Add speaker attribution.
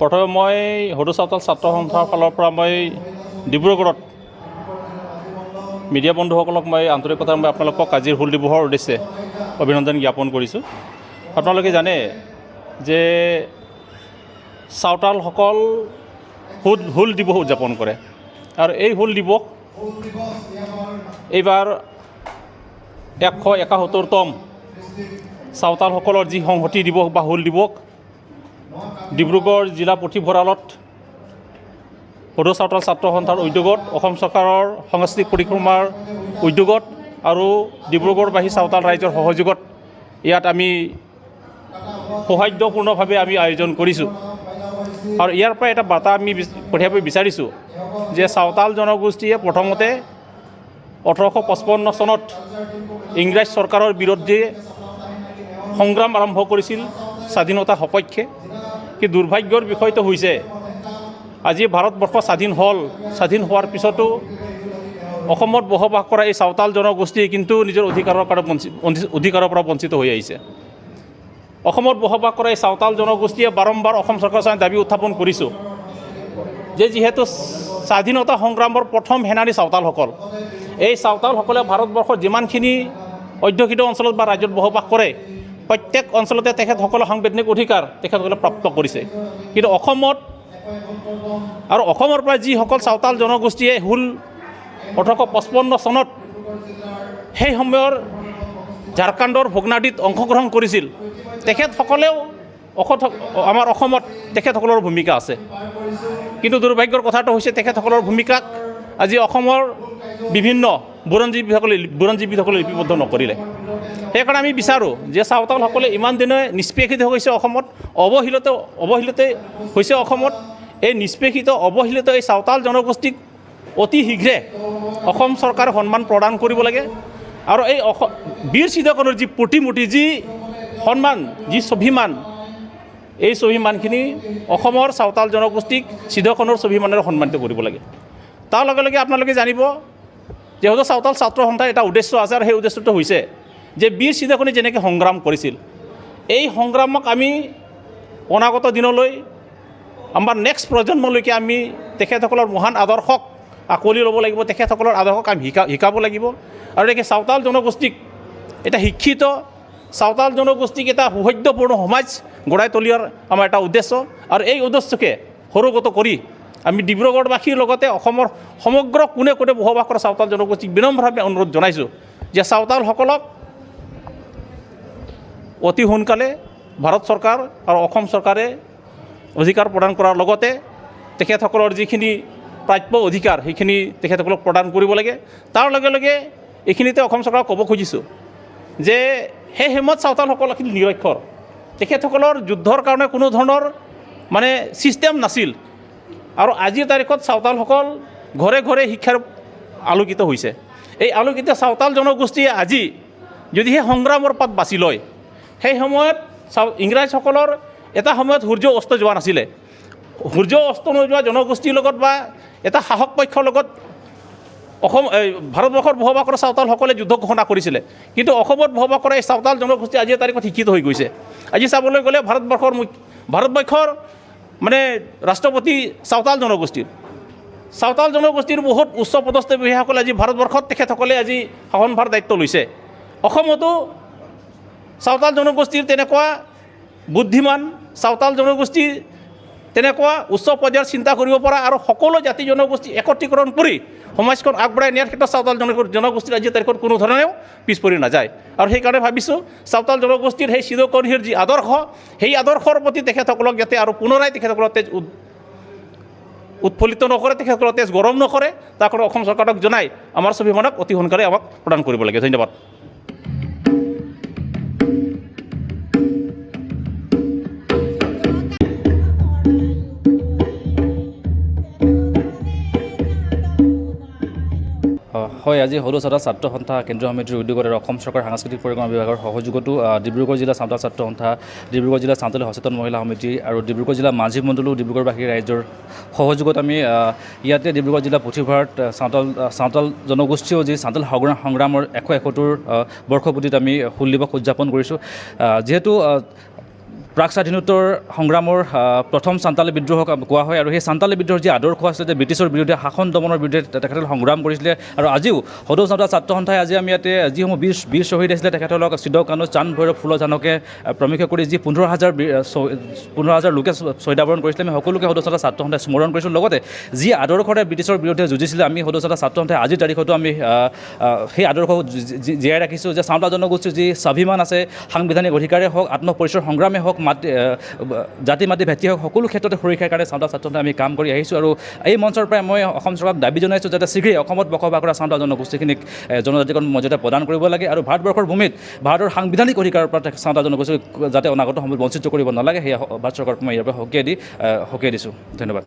Speaker 1: প্ৰথমে মই সৰু চাওতাল ছাত্ৰ সন্থাৰ ফালৰ পৰা মই ডিব্ৰুগড়ত মিডিয়া বন্ধুসকলক মই আন্তৰিকতাৰে মই আপোনালোকক আজিৰ হুল দিৱসৰ উদ্দেশ্যে অভিনন্দন জ্ঞাপন কৰিছোঁ। আপোনালোকে জানে যে চাওতালসকল হুল দিৱস উদযাপন কৰে আৰু এই হুল দিৱস এইবাৰ 171তম চাওতালসকলৰ যি সংহতি দিৱস বা হুল দিৱস ডিব্ৰুগড় জিলা পুথিভঁৰালত সৰু চাওতাল ছাত্ৰ সন্থাৰ উদ্যোগত অসম চৰকাৰৰ সাংস্কৃতিক পৰিক্ৰমাৰ উদ্যোগত আৰু ডিব্ৰুগড়বাসী চাওতাল ৰাইজৰ সহযোগত ইয়াত আমি সৌহাৰ্দ্যপূৰ্ণভাৱে আমি আয়োজন কৰিছোঁ আৰু ইয়াৰ পৰা এটা বাৰ্তা আমি পঠিয়াব বিচাৰিছোঁ যে চাওতাল জনগোষ্ঠীয়ে প্ৰথমতে 1855 চনত ইংৰাজ চৰকাৰৰ বিৰুদ্ধে সংগ্ৰাম আৰম্ভ কৰিছিল স্বাধীনতাৰ সপক্ষে। কি দুৰ্ভাগ্যৰ বিষয়টো হৈছে আজি ভাৰতবৰ্ষ স্বাধীন হ'ল, স্বাধীন হোৱাৰ পিছতো অসমত বসবাস কৰা এই চাওতাল জনগোষ্ঠী কিন্তু নিজৰ অধিকাৰৰ পৰা বঞ্চিত হৈ আহিছে। অসমত বসবাস কৰা এই চাওতাল জনগোষ্ঠীয়ে বাৰম্বাৰ অসম চৰকাৰৰ দাবী উত্থাপন কৰিছোঁ যে যিহেতু স্বাধীনতা সংগ্ৰামৰ প্ৰথম সেনানী চাওতালসকল, এই চাওতালসকলে ভাৰতবৰ্ষৰ যিমানখিনি অধ্যুষিত অঞ্চলত বা ৰাজ্যত বসবাস কৰে প্ৰত্যেক অঞ্চলতে তেখেতসকলৰ সাংবিধানিক অধিকাৰ তেখেতসকলে প্ৰাপ্ত কৰিছে। কিন্তু অসমত আৰু অসমৰ পৰা যিসকল চাওতাল জনগোষ্ঠীয়ে হুল 1855 চনত সেই সময়ৰ ঝাৰখণ্ডৰ ভোগনাডিত অংশগ্ৰহণ কৰিছিল, তেখেতসকলেও আমাৰ অসমত তেখেতসকলৰ ভূমিকা আছে। কিন্তু কথাটো হৈছে তেখেতসকলৰ ভূমিকাক আজি অসমৰ বিভিন্ন বুৰঞ্জীবিদসকলে লিপিবদ্ধ নকৰিলে। সেইকাৰণে আমি বিচাৰোঁ যে চাওতালসকলে ইমান দিনে নিষ্পেষিত হৈছে অসমত, অৱহেলিত হৈছে অসমত। এই নিষ্পেষিত অৱহেলিত এই চাওতাল জনগোষ্ঠীক অতি শীঘ্ৰে অসম চৰকাৰে সন্মান প্ৰদান কৰিব লাগে আৰু এই বীৰ চিদকনৰ যি প্ৰতিমূৰ্তি, যি সন্মান, যি স্বাভিমান, এই স্বাভিমানখিনি অসমৰ চাওতাল জনগোষ্ঠীক চিদকনৰ স্বাভিমানেৰে সন্মানিত কৰিব লাগে। তাৰ লগে লগে আপোনালোকে জানিব যিহেতু চাওতাল ছাত্ৰ সন্থাৰ এটা উদ্দেশ্য আছে আৰু সেই উদ্দেশ্যটো হৈছে যে বীৰ চিদকনি যেনেকৈ সংগ্ৰাম কৰিছিল, এই সংগ্ৰামক আমি অনাগত দিনলৈ আমাৰ নেক্সট প্ৰজন্মলৈকে আমি তেখেতসকলৰ মহান আদৰ্শক আঁকোৱালি ল'ব লাগিব, তেখেতসকলৰ আদৰ্শক আমি শিকাব লাগিব আৰু এনেকৈ চাওতাল জনগোষ্ঠীক এটা শিক্ষিত চাওতাল জনগোষ্ঠীক এটা সৌহাৰ্দ্যপূৰ্ণ সমাজ গঢ়াই তোলাৰ আমাৰ এটা উদ্দেশ্য আৰু এই উদ্দেশ্যকে সৰুগত কৰি আমি ডিব্ৰুগড়বাসীৰ লগতে অসমৰ সমগ্ৰ কোণে কোণে বসবাস কৰা চাওতাল জনগোষ্ঠীক বিনম্ৰভাৱে অনুৰোধ জনাইছোঁ যে চাওতালসকলক অতি সোনকালে ভাৰত চৰকাৰ আৰু অসম চৰকাৰে অধিকাৰ প্ৰদান কৰাৰ লগতে তেখেতসকলৰ যিখিনি প্ৰাপ্য অধিকাৰ সেইখিনি তেখেতসকলক প্ৰদান কৰিব লাগে। তাৰ লগে লগে এইখিনিতে অসম চৰকাৰক ক'ব খুজিছোঁ যে সেই সময়ত চাওতালসকল আছিল নিৰক্ষৰ, তেখেতসকলৰ যুদ্ধৰ কাৰণে কোনো ধৰণৰ ছিষ্টেম নাছিল আৰু আজিৰ তাৰিখত চাওতালসকল ঘৰে ঘৰে শিক্ষাৰ আলোকিত হৈছে। এই আলোকিত চাওতাল জনগোষ্ঠীয়ে আজি যদি সেই সংগ্ৰামৰ পথ বাছি লয়, সেই সময়ত ইংৰাজসকলৰ এটা সময়ত সূৰ্য অস্ত যোৱা নাছিলে, সূৰ্য অস্ত নোযোৱা জনগোষ্ঠীৰ লগত বা এটা শাসক পক্ষৰ লগত ভাৰতবৰ্ষৰ বসবাস কৰা চাওতালসকলে যুদ্ধ ঘোষণা কৰিছিলে। কিন্তু অসমত বসবাস কৰা এই চাওতাল জনগোষ্ঠী আজিৰ তাৰিখত শিক্ষিত হৈ গৈছে। আজি চাবলৈ গ'লে ভাৰতবৰ্ষৰ ৰাষ্ট্ৰপতি চাওতাল জনগোষ্ঠীৰ বহুত উচ্চ পদস্থ বিষয়াসকলে আজি ভাৰতবৰ্ষত তেখেতসকলে আজি শাসনভাৰ দায়িত্ব লৈছে। অসমতো চাওতাল জনগোষ্ঠীৰ তেনেকুৱা বুদ্ধিমান, চাওতাল জনগোষ্ঠীৰ তেনেকুৱা উচ্চ পৰ্যায়ৰ চিন্তা কৰিব পৰা আৰু সকলো জাতি জনগোষ্ঠী একত্ৰীকৰণ কৰি সমাজখন আগবঢ়াই নিয়াৰ ক্ষেত্ৰত চাওতাল জনগোষ্ঠীৰ আজিৰ তাৰিখত কোনো ধৰণেও পিছ পৰি নাযায়। আৰু সেইকাৰণে ভাবিছোঁ চাওতাল জনগোষ্ঠীৰ সেই চিৰকণিৰ যি আদৰ্শ, সেই আদৰ্শৰ প্ৰতি তেখেতসকলক যাতে আৰু পুনৰাই তেখেতসকলৰ তেজ উৎফুল্লিত নকৰে, তেখেতসকলৰ তেজ গৰম নকৰে, তাৰ কাৰণে অসম চৰকাৰক জনাই আমাৰ স্বাভিমানক অতি সোনকালে আমাক প্ৰদান কৰিব লাগে। ধন্যবাদ।
Speaker 2: হয়, আজি সৰু চাওতাল ছাত্ৰ সন্থা কেন্দ্ৰীয় সমিতিৰ উদ্যোগত আৰু অসম চৰকাৰৰ সাংস্কৃতিক পৰিক্ৰমা বিভাগৰ সহযোগতো ডিব্ৰুগড় জিলা চাওতাল ছাত্ৰ সন্থা, ডিব্ৰুগড় জিলা চাওতাল সচেতন মহিলা সমিতি আৰু ডিব্ৰুগড় জিলা মাঝি মণ্ডলো ডিব্ৰুগড়বাসী ৰাইজৰ সহযোগত আমি ইয়াতে ডিব্ৰুগড় জিলা পুথিভঁৰালত চাওতাল জনগোষ্ঠীও যি চাওতাল সংগ্ৰামৰ 171 বৰ্ষপূৰ্তিত আমি হুল দিৱস উদযাপন কৰিছোঁ। যিহেতু প্ৰাক স্বাধীনোত্তৰ সংগ্ৰামৰ প্ৰথম চান্তালী বিদ্ৰোহক কোৱা হয় আৰু সেই চান্তালী বিদ্ৰোহৰ যি আদৰ্শ আছিলে যে ব্ৰিটিছৰ বিৰুদ্ধে শাসন দমনৰ বিৰুদ্ধে তেখেতসকলে সংগ্ৰাম কৰিছিলে আৰু আজিও সদৌ চাওডাল ছাত্ৰ সন্থাই আজি আমি ইয়াতে যিসমূহ বীৰ শ্বহীদ আছিলে তেখেতসকলক সিদ্ধ কানু চান্দ ভৈৰৱ ফুলজানকে প্ৰমুখ্য কৰি যি 15,000 লোকে শ্বহীদাবৰণ কৰিছিলে আমি সকলোকে সদৌ চাওডাল ছাত্ৰ সন্থাই স্মৰণ কৰিছোঁ লগতে যি আদৰ্শৰে ব্ৰিটিছৰ বিৰুদ্ধে যুঁজিছিলে আমি সদৌ চাওডাল ছাত্ৰ সন্থাই আজিৰ তাৰিখতো আমি সেই আদৰ্শ জীয়াই ৰাখিছোঁ যে চাওডাল জনগোষ্ঠীৰ যি স্বাভিমান আছে সাংবিধানিক অধিকাৰেই হওক আত্মপৰিচয়ৰ সংগ্ৰামেই হওক জাতি মাতি ভেটি হওক সকলো ক্ষেত্ৰতে সুৰক্ষাৰ কাৰণে চাওডাল ছাত্ৰ সন্থাই আমি কাম কৰি আহিছোঁ আৰু এই মঞ্চৰ পৰাই মই অসম চৰকাৰক দাবী জনাইছোঁ যাতে শীঘ্ৰেই অসমত বসবাস কৰা চাওডাল জনগোষ্ঠীখিনিক জনজাতিকৰণ মৰ্যাদা প্ৰদান কৰিব লাগে আৰু ভাৰতবৰ্ষৰ ভূমিত ভাৰতৰ সাংবিধানিক অধিকাৰৰ পৰা চাওডাল জনগোষ্ঠীক যাতে অনাগত সময়ত বঞ্চিত কৰিব নালাগে সেয়া ভাৰত চৰকাৰক মই ইয়াৰ পৰা সকীয়াই দিছোঁ ধন্যবাদ।